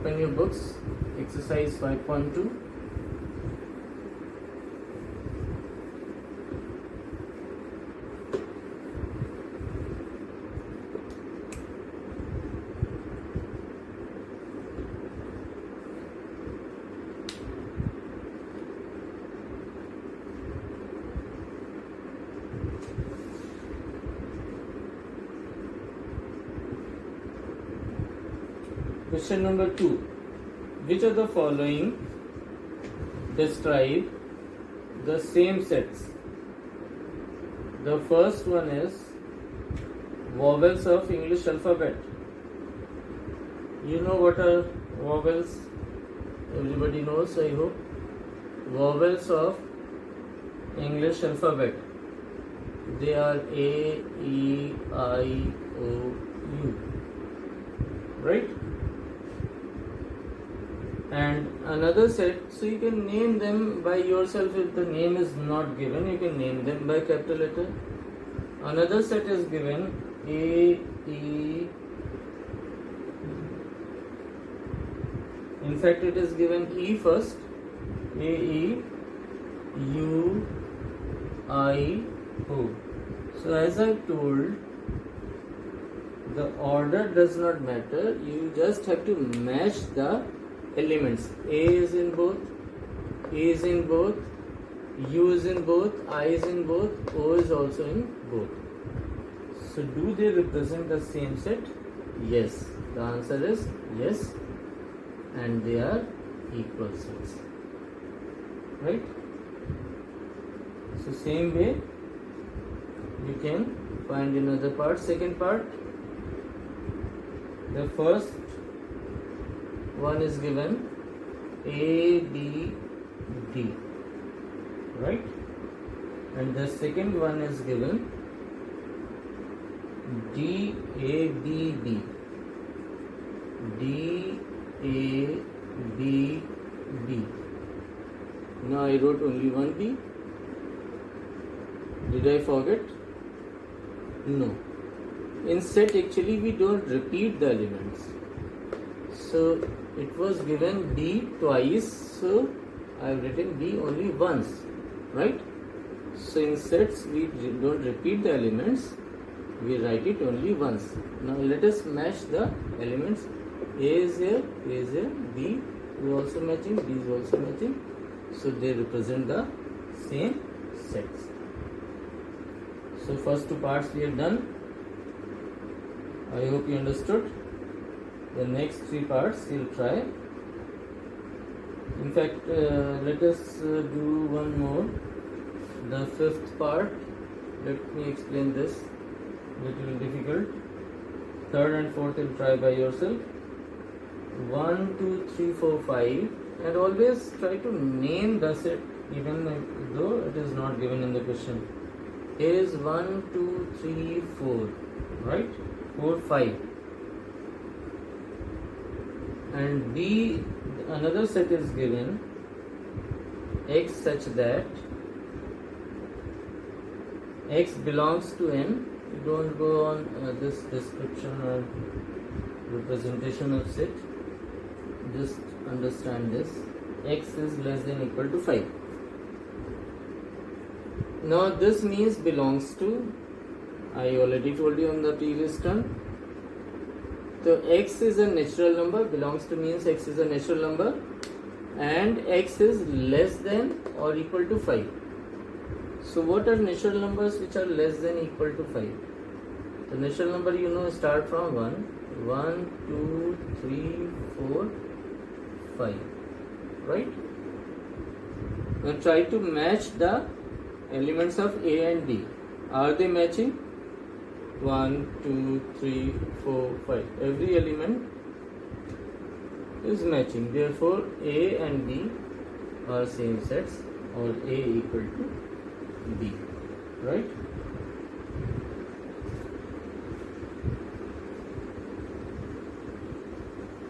Open your books, exercise 5.2. Question number 2. Which of the following describe the same sets? The first one is vowels of English alphabet. You know what are vowels? Everybody knows, I hope. Vowels of English alphabet. They are A, E, I, O, U. Right? And another set, so you can name them by yourself. If the name is not given, you can name them by capital letter. Another set is given A, E, in fact it is given E first, A, E, U, I, O. So as I told, the order does not matter, you just have to match the elements. A is in both, E is in both, U is in both, I is in both, O is also in both. So do they represent the same set? Yes. The answer is yes, and they are equal sets. Right? So same way you can find another part. Second part, the first one is given A, B, D, right? And the second one is given D, A, B, B, D, A, B, B. Now I wrote only one B. Did I forget? No. In set actually we don't repeat the elements. So it was given B twice, so I have written B only once, right? So in sets we don't repeat the elements, we write it only once. Now let us match the elements. A is here, A is here, B is also matching, B is also matching. So they represent the same sets. So first two parts we have done. I hope you understood. The next three parts we'll try. In fact, let us do one more. The fifth part. Let me explain this. Little difficult. Third and fourth you'll try by yourself. 1, 2, 3, 4, 5. And always try to name the set, even though it is not given in the question. A is 1, 2, 3, 4. Right? 4, 5. And B, another set is given X such that X belongs to N. You don't go on this description or representation of set. Just understand this. X is less than or equal to 5. Now this means belongs to. I already told you on the previous term. So X is a natural number, belongs to means X is a natural number, and X is less than or equal to 5. So what are natural numbers which are less than or equal to 5? The natural number you know start from 1, 1, 2, 3, 4, 5, right? Now try to match the elements of A and B. Are they matching? 1, 2, 3, 4, 5. Every element is matching. Therefore, A and B are same sets, or A equal to B. Right?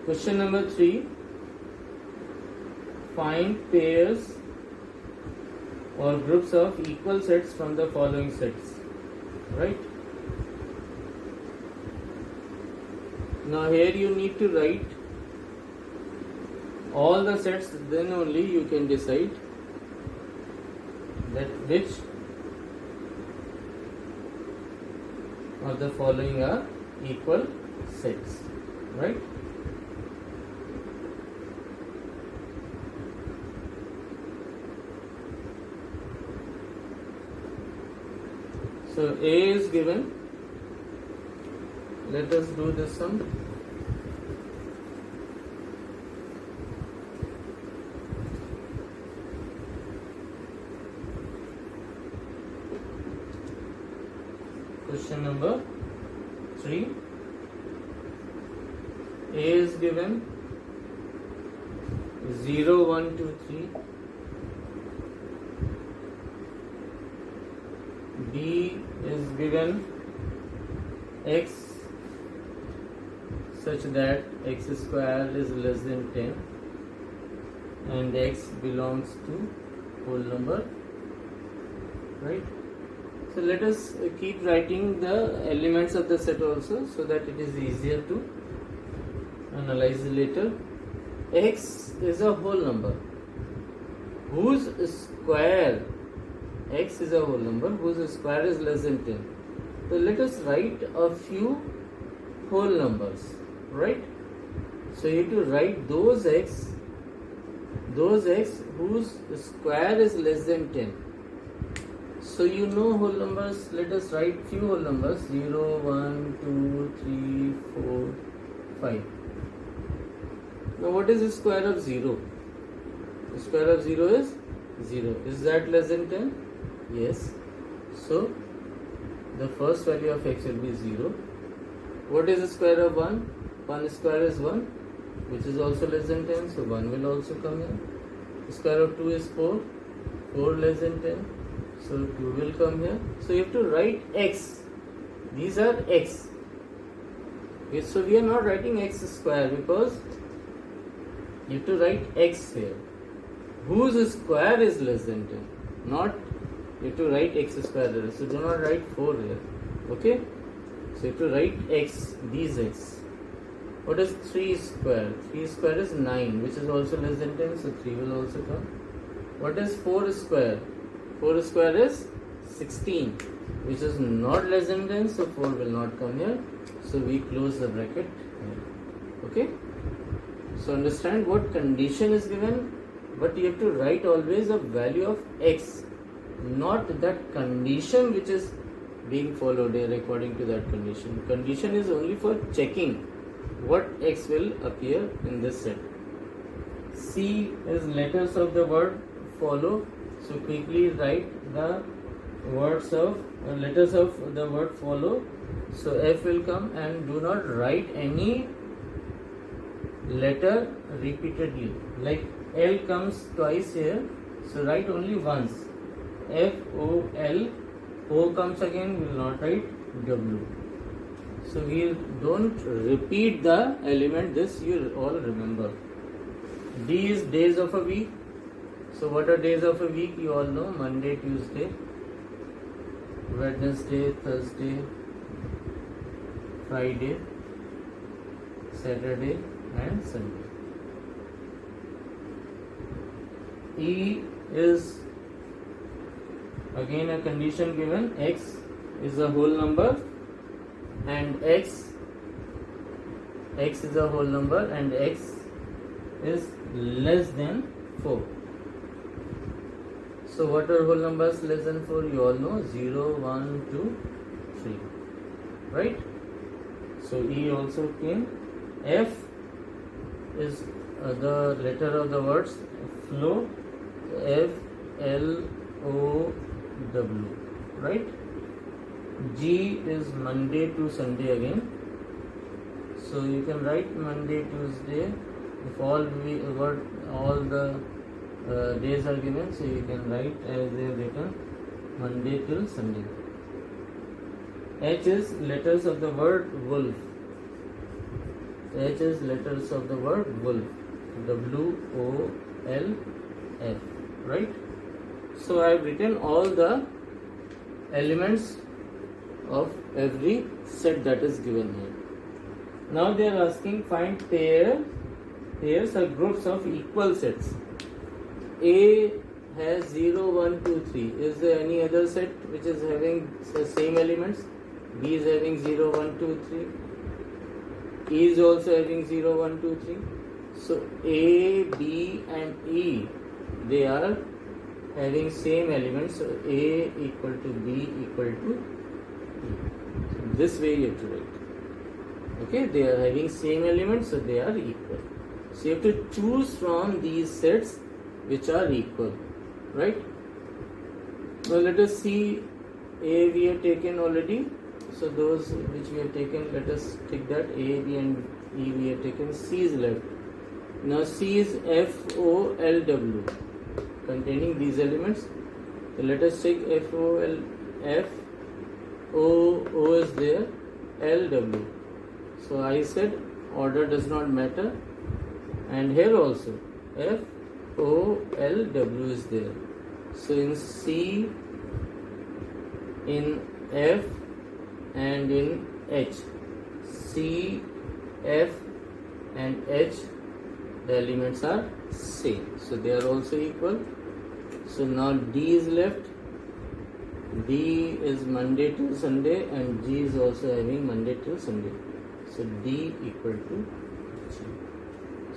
Question number 3. Find pairs or groups of equal sets from the following sets. Right? Now here you need to write all the sets, then only you can decide that which of the following are equal sets, right? So A is given. Let us do this sum. Question number 3. A is given 0, 1, 2, 3. B is given x such that x square is less than 10 and x belongs to whole number, right? So let us keep writing the elements of the set also, so that it is easier to analyze later. X is a whole number whose square, x is a whole number whose square is less than 10. So let us write a few whole numbers, right? So you have to write those x whose square is less than 10. So you know whole numbers. Let us write few whole numbers: 0, 1, 2, 3, 4, 5. Now what is the square of 0? The square of 0 is 0. Is that less than 10? Yes. So the first value of x will be 0. What is the square of 1? 1 square is 1, which is also less than 10. So 1 will also come here. The square of 2 is 4. 4 less than 10. So 2 will come here. So you have to write x. These are x. Okay, so we are not writing x square because you have to write x here. Whose square is less than 10? Not you have to write x square there. So do not write 4 here. Okay? So you have to write x, these x. What is 3 square? 3 square is 9, which is also less than 10. So 3 will also come. What is 4 square? 4 square is 16, which is not less than 10. So 4 will not come here. So we close the bracket here. Okay? So understand what condition is given, but you have to write always a value of x, not that condition which is being followed here according to that condition. Condition is only for checking what x will appear in this set. C is letters of the word follow. So quickly write the words of letters of the word follow. So F will come, and do not write any letter repeatedly. Like L comes twice here, so write only once. F O L. O comes again, we will not write W. So we don't repeat the element. This you all remember. D is days of a week. So what are days of a week? You all know: Monday, Tuesday, Wednesday, Thursday, Friday, Saturday and Sunday. E is again a condition given: x is a whole number and x is a whole number and x is less than 4. So what are whole numbers less than 4? You all know: 0, 1, 2, 3. Right? So E also came. F is the letter of the words flow. F L O W. Right? G is Monday to Sunday again. So you can write Monday, Tuesday. If all the days are given, so you can write as they are written, Monday till Sunday. H is letters of the word wolf. H is letters of the word wolf. W O L F. Right? So I have written all the elements of every set that is given here. Now they are asking find pair pairs are groups of equal sets. A has 0, 1, 2, 3. Is there any other set which is having the same elements? B is having 0, 1, 2, 3. E is also having 0, 1, 2, 3. So A, B and E, they are having same elements. So A equal to B equal to E. So this way you have to write. Okay, they are having same elements, so they are equal. So you have to choose from these sets which are equal, right? Now let us see. A we have taken already. So those which we have taken, let us take that. A, B and E we have taken. C is left. Now C is F, O, L, W containing these elements. So let us take F, O, L, F, O is there, L, W. So I said order does not matter, and here also F, O, L, W is there. So in C, in F and in H, C, F and H, the elements are same, so they are also equal. So now D is left. D is Monday till Sunday and G is also having Monday till Sunday. So D equal to G.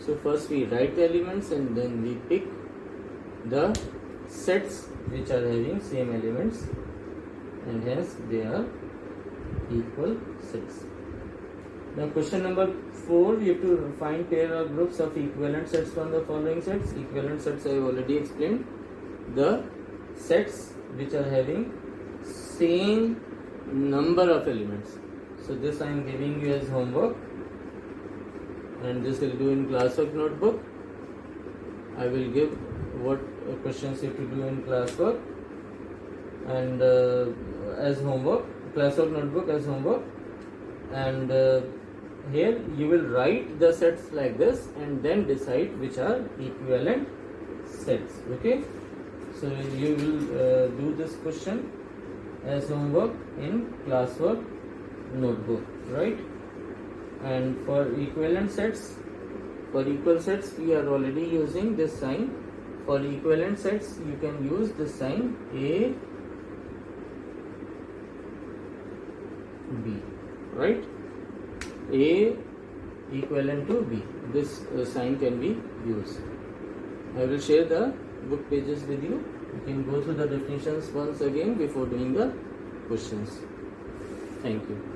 So first we write the elements and then we pick the sets which are having same elements, and hence they are equal sets. Now question number 4, you have to find pair or groups of equivalent sets from the following sets. Equivalent sets I have already explained. The sets which are having same number of elements. So this I am giving you as homework, and this will do in classwork notebook. I will give what questions you have to do in classwork and as homework, classwork notebook as homework, and here you will write the sets like this and then decide which are equivalent sets. Okay, so you will do this question as homework in classwork notebook, right? And for equivalent sets, for equal sets we are already using this sign. For equivalent sets you can use this sign A, B, right? A equivalent to B. This sign can be used. I will share the book pages with you. You can go through the definitions once again before doing the questions. Thank you.